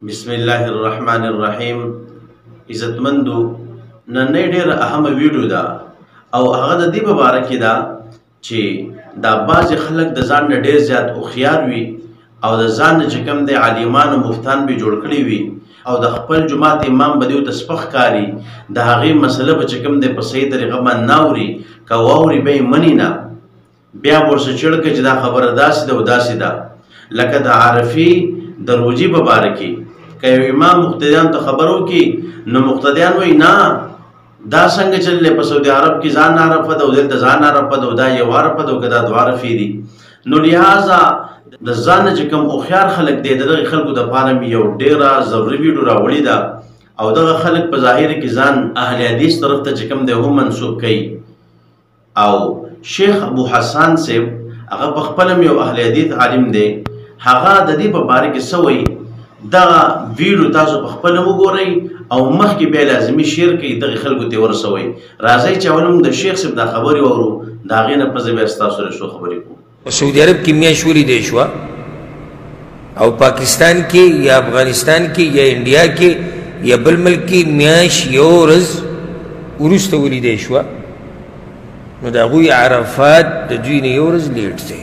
بسم الله الرحمن الرحیم. عزتمندو نن ډېر اهمه ویډیو ده او هغه د دې په اړه کې ده چې دا بعض خلک د ځان نه ډېر زیات هوښیار وي او د ځان نه چې کوم د عالمان او مفتان به جوړ کړي وي او د خپل جماعت امام به دیو تسبح کاری د هغې مسله به چې کوم د په صحیح طریقه باندې ناوري که واوري به یې مني نه بیا ورسه چړکه چې دا خبره داسې ده او داسې ده لکه د عارفي د روجي په باره کې که یو امام مقتدیان ته خبر وکړي نو مقتدیان وایي نه دا څنګه چللی په سعودي عرب کې ځان عرفه ده او دلته ځان عرفه ده او دا یو عرفه ده او که دا دوه عرفې دي. نو لهذا د ځان نه چې کوم هوښیار خلک دی د دغې خلکو دپاره مې یو ډېره ضروري ویډیو راوړې ده او دغه خلک په ظاهر کې ځان اهل حدیث طرف ته چې کوم دی هم منسوب کوي او شیخ ابو حسان صاحب هغه په خپله م یو اهل حدیث عالم دی هغه د دې په باره کې څه وایي دغه ویډیو تاسو په خپله وګورئ او مخکې بیا لازمي شیر کوي دغې خلکو ته ورسوئ. راځئ چې اول موږ د شیخ صاحب دا خبرې واورو د هغې نه پس بیا ستاسو سره څو خبرې کوو. په سعودي عرب کې میاشت ولیدی شوه او پاکستان کې یا افغانستان کې یا انډیا کې یا بل ملک کې میاشت یو ورځ وروسته ولیدی شوه نو د هغوی عرفات د دوی نه یو ورځ لیټ دی.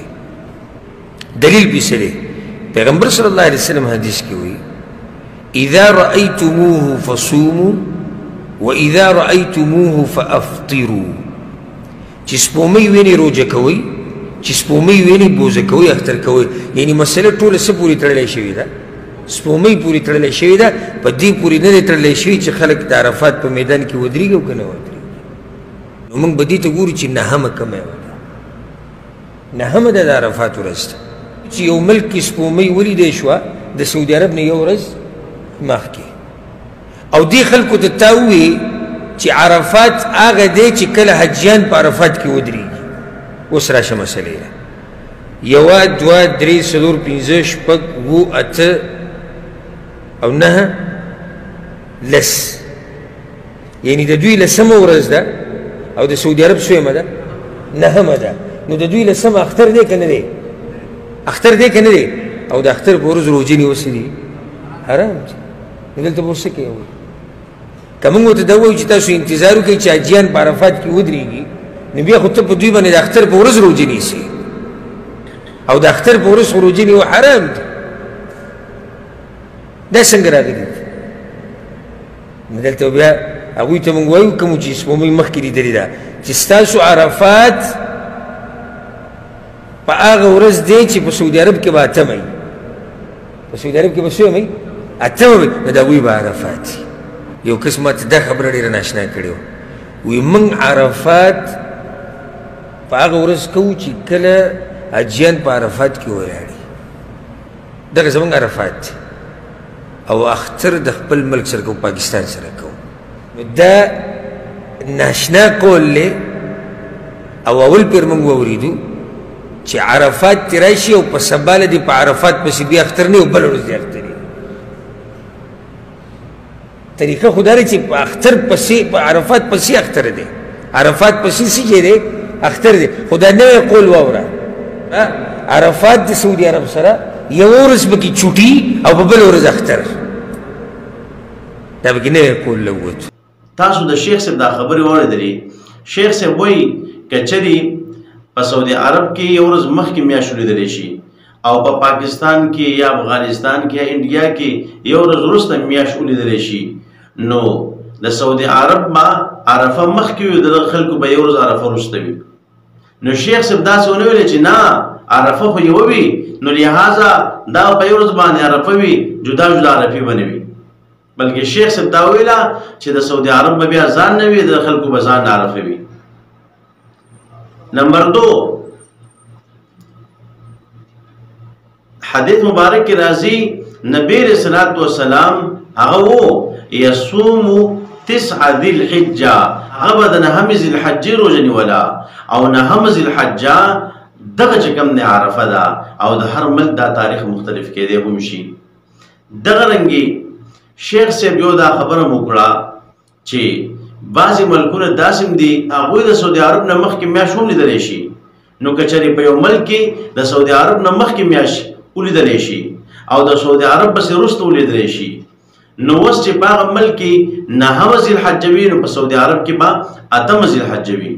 دلیل پې څه دی؟ پیغمبر صلی الله علیه وسلم حدیث کې وایي اذا رأیتموه فصوموا واذا رأیتموه فافطروا چې سپومۍ ویني روژه کوئ چې سپومۍ ویني بوزه کوئ اختر کوئ. یعنی مسله ټوله څه پورې تړلی شوې ده؟ سپومۍ پورې تړلی شوې ده په دې پورې نه دی تړلی شوي چې خلک د عرفات په میدان کې ودرېږي او که نه ودرېږي. نو موږ به دې ته ګورو چې نهمه کومه ده؟ نهمه ده د عرفات ورځ ده چې یو ملک کې سپومۍ ولیدی شوه د سعودي عرب نه یو ورځ مخکې او دې خلکو ته تا ووایي چې عرفات هغه دی چې کله حجیان په عرفات کې ودرېږي. اوس راشه مسلې ده یوه دوه درې څلور پنځه شپږ اووه اته او نهه لس یعنی د دوی لسمه ورځ ده او د سعودي عرب څویمه ده؟ نهمه ده. نو د دوی لسمه اختر دی که نه دی؟ اختر دی که نه دی؟ او د اختر په ورځ روژې نیوسې دي حرام دي. نو دلته به ورڅه کوي؟ که موږ ورته دا ووایو چې تاسو انتظار وکړئ چې حاجیان په عرفات کې ودرېږي نو بیا خو ته په دوی باندې د اختر په ورځ روژې نیسي او د اختر په ورځ خو روژې نیول حرام دي. دا څنګه راغلي دي؟ نو دلته بیا هغوی ته موږ وایو کومو چې سپومۍ مخکې لیدلې ده چې ستاسو عرفات په هغه ورځ دی چې په سعودي عرب کې به اتمه وي. په سعودي عرب کې به څویمه وي؟ اتمه وي. نو د هغوی به عرفات یو کس ما ته دا خبره ډېره ناشنا کړې وه وایي موږ عرفات په هغه ورځ کوو چې کله حجیان په عرفات کې ولاړي دغه زموږ عرفات دی او اختر د خپل ملک سره کوو پاکستان سره کوو. نو دا ناشنا قول دی او اول پیر موږ واورېدو چې عرفات تې راشي او په سباله دې په عرفات پسې بیا اختر نه وي او بله ورځ دې اختر وي. طریقه خو دا دی چې په اختر پسې په عرفات پسې اختر دی عرفات پسې څه شی دی؟ اختر دی. خو دا نوی قول واوره عرفات د سعودي عرب سره یوه ورځ پکې چوټي او په بله ورځ اختر دا پکې نوی قول لوت. تاسو د شیخ صاحب دا خبرې واورېدلې. شیخ صاحب وایي که چرې په سعودي عرب کې یو ورځ مخکې میاشت ولیدلی شي او په پاکستان کې یا افغانستان کې یا انډیا کې یو ورځ وروسته میاشت ولیدلی شي نو د سعودي عرب ما عرفه مخکې وي د دغه خلکو به یو ورځ عرفه وروسته وي. نو شیخ صاحب داسې ونه ویلې چې نه عرفه خو یوه وي نو لهذا دا په یو ورځ باندې عرفه وي جدا جدا عرفې به نه وي بلکې شیخ صاحب دا ویله چې د سعودي عرب به بیا ځان نه وي د خلکو به ځان عرفه وي. نمبر دو حدیث مبارک کی راضی نبی علیہ الصلوۃ والسلام هغه وو یصوم 9 ذی الحجه هغه به د 9 ذی الحجه روژه نیوله او 9 ذی الحجه دغه چې کوم دی عرفه ده او د هر ملک دا تاریخ مختلف کېدی هم شي. دغه رنګې شیخ صاحب یو دا خبره مو کړه چې بعضې ملکونه داسې دي هغوی د سعودي عرب نه مخکې میاشت هم لیدلی شي. نو که چېرې په یو ملک کې د سعودي عرب نه مخکې میاشت ولیدلی شي او د سعودي عرب پسې وروسته ولیدلی شي، نو اوس چې په هغه ملک کې 9 ذوالحجه وي نو په سعودي عرب کې به 8 ذوالحجه وي،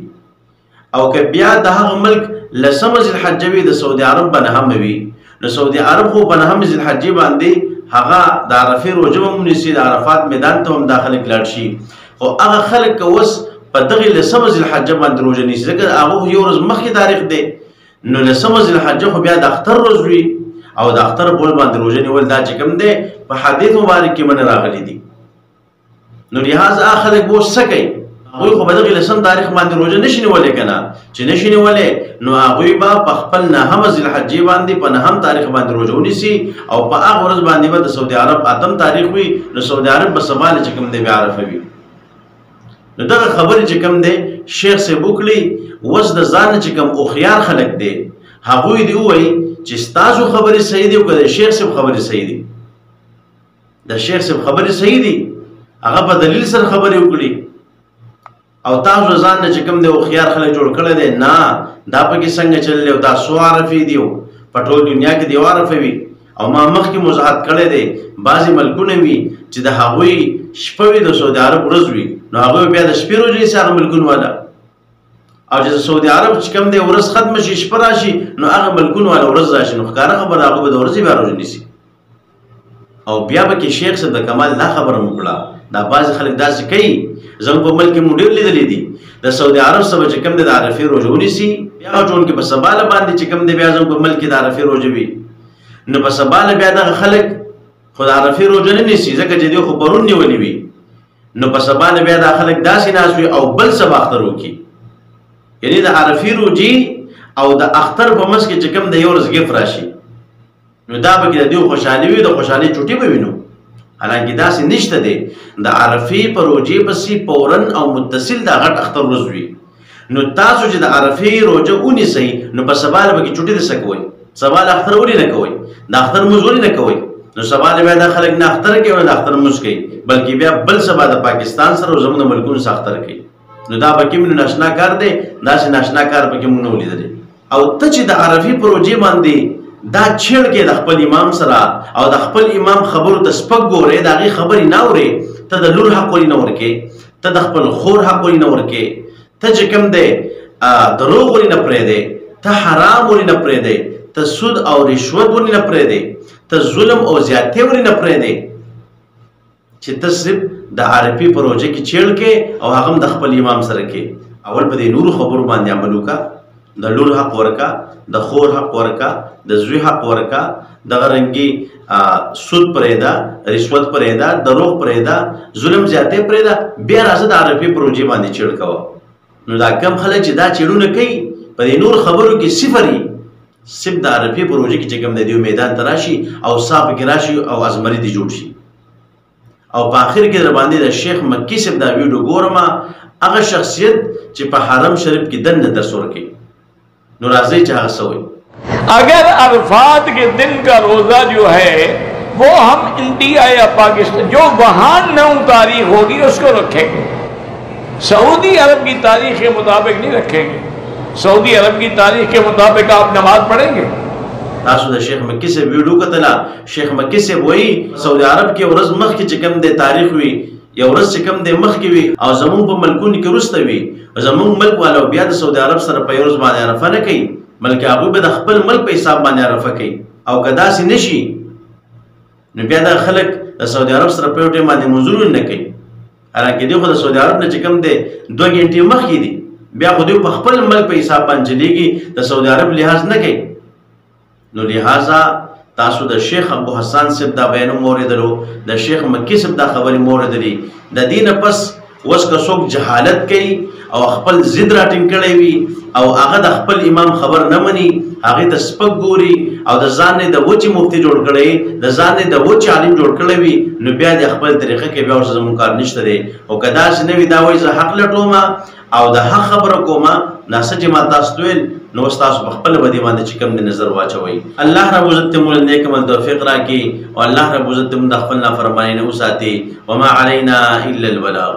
او که بیا د هغه ملک 10 ذوالحجه وي د سعودي عرب به 9 وي، نو سعودي عرب خو په 9 ذوالحجې باندې هغه د عرفې روژه به ونیسي، د عرفات میدان ته هم دا خلک لاړ شي. خو هغه خلک که اوس په دغې 10 ذوالحجه باندې روژه نیسي، ځکه هغه یو ورځ مخکې تاریخ دی، نو 10 ذوالحجه خو بیا د اختر ورځ وي، او د اختر په ورځ باندې روژه نیول دا چې کوم دی په حدیث مبارک کې منې راغلي دي. نو لحاظ هغه خلک به اوس څه کوي؟ هغوی خو په دغې 10 تاریخ باندې روژه نشي نیولی که نه، چې نشي نیولی نو هغوی به په خپل 9 ذوالحجې باندې په 9 تاریخ باندې روژه ونیسي، او په هغه ورځ باندې به د سعودي عرب 8 تاریخ وي، نو سعودي عرب به سبا چې کوم دی بیا عرفه وي. نو دغه خبرې چې کوم دی شیخ صاحب وکړي، اوس د ځان چې کوم هوښیار خلک دی هغوی دې ووایي چې ستاسو خبرې صحیح دي او که د شیخ صاحب خبرې صحیح دي. د شیخ صاحب خبرې صحیح دي، هغه په دلیل سره خبرې وکړي، او تاسو ځان نه چې کوم دی هوښیار خلک جوړ کړی دی، نه دا پکې څنګه چللی او دا څو عرفې دي، په ټول دنیا کې د یو عرفه وي. او ما مخکې وضاحت کړی دی بعضې ملکونه وي چې د هغوی شپه وي د سعودي عرب ورځ وي، نو هغوی بیا د شپې روژې نیسي هغه ملکونه والا، او چې د سعودي عرب چې کوم دی ورځ ختمه شي شپه راشي نو هغه ملکونه والا ورځ راشي، نو ښکاره خبره هغوی به د ورځې بیا روژه نیسي. او بیا به کې شیخ صاحب د کمال دا خبره مو کړه، دا بعضې خلک داسې کوي، زموږ په ملک کې مو ډېر لیدلي دي، د سعودي عرب څخه چې کوم دی د عرفې روژه ونیسي، بیا چونکې په سباله باندې چې کوم دی بیا زموږ په ملک کې د عرفې روژه وي، نو په سباله بیا دغه خلک خو د عرفې روژه نه نیسي، ځکه چې دوی خو پرون نیولې وي، نو په سباله بیا دا خلک داسې ناست وي او بل سبا اختر وکړي، یعنې د عرفې روژې او د اختر په منځ کې چې کوم د یو ورځ ګیف راشي، نو دا به کې د دوی خوشحالي وي، د خوشحالۍ چوټې به وینو. حالانکې داسې نشته دی، د عرفې په روژې پسې فورا او متصل دا غټ اختر ورځ وي، نو تاسو چې د عرفې روژه ونیسئ نو په سباله به کې چوټې د څه کوئ؟ سباله اختر ولې نه کوئ؟ د اختر لمونځ ولې نه کوئ؟ نو سباله بیا دا خلک نه اختر کوي او نه د اختر لمونځ کوي، بلکې بیا بل سبا د پاکستان سره او زموږ د ملکونو سره اختر کوي. نو دا به کې مونږ ناشنا کار دی، داسې ناشنا کار به کې مونږ نه ولیدلی. او ته چې د عرفې په روژې باندې دا چھیړ کې د خپل امام سره او د خپل امام خبرو ته سپک ګورې، د هغې خبرې نه اورې، ته د لور حق ولې نه ورکې، ته د خپل خور حق ولې نه ورکې، ته چې کوم دی دروغ ولې نه پرېږدې، ته حرام ولې نه پرېږدې، ته سود او رشوت ولې نه پرېږدې، ته ظلم او زیاتې ولې نه پرېږدې، چې ته صرف د عرفې په روژه کې چھیړ کې او هغه هم د خپل امام سره کې. اول په دې نورو خبرو باندې عمل وکړه، د لور حق ورکا، د خور حق ورکا، د زوی حق ورکا، دغه رنګي سود پرېږده، رشوت پرېږده، دروغ پرېږده، ظلم زیاتې پرېږده، بیا راځه د عرفې په روژې باندې چیړ کوه. نو دا کم خلک چې دا چیړونه کوي په دې نور خبرو کې صفر وي، صرف د عرفې په روژه کې چې کوم دی دوی میدان ته راشي او سا پکې راشي او ازمري دې جوړ شي. او په آخر کې در باندې د شیخ مکی صاحب دا ویډیو ګورم، هغه شخصیت چې په حرم شریف کې دننه درس ورکوي، نو راځئ چې هغه څه وایي. اگر عرفات کے دن کا روزہ جو ہے وہ ہم انڈیا یا پاکستان جو وہاں 9 تاریخ ہوگی اس کو رکھیں گے، سعودی عرب کی تاریخ کے مطابق نہیں رکھیں گے. سعودی عرب کی تاریخ کے مطابق آپ نماز پڑھیں گے. تاسو د شیخ مکی صاحب ویډیو کتله، شیخ مکی صاحب وایي سعودي عرب کې ورځ مخکې چې کوم دی تاریخ وي، یو ورځ چې کوم دی مخکې وي او زمونږ په ملکونو کې وروسته وي، زمونږ ملک والا بیا د سعودي عرب سره په یو ورځ باندې عرفه نه کوي، بلکې هغوی به د خپل ملک په حساب باندې عرفه کوي. او که داسې نه شي نو بیا دا خلک د سعودي عرب سره په یو ټایم باندې منظور نه کوي، حالانکې دوی خو د سعودي عرب نه چې کوم دی 2 غنټې مخکې دي، بیا خو دوی په خپل ملک په حساب باندې چلیږي، د سعودي عرب لحاظ نه کوي. نو لہذا تاسو د شیخ ابو حسان صاحب دا بیان موریدلو، د شیخ مکی صاحب دا خبرې موریدلې، د دې نه پس اوس که څوک جهالت کوي او خپل ضد راټینګ کړی وي او هغه د خپل امام خبر نه مني، هغې ته سپک ګوري او د ځان نه د وچې مفتي جوړ کړی، د ځان نه د وچې عالم جوړ کړی وي، نو بیا د خپل طریقه کې بیا ورسره زموږ کار نشته دی. او که داسې نه وي دا وایي زه حق لټومه او د حق خبره کومه، ناسه چې ما تاسو ویل نو تاسو په خپل بدی باندې چې کوم نظر واچوي. الله رب عزت موږ نیک عمل توفیق راکړي او الله رب عزت موږ د خپل نافرمانی نه وساتي. وما علينا الا البلاغ.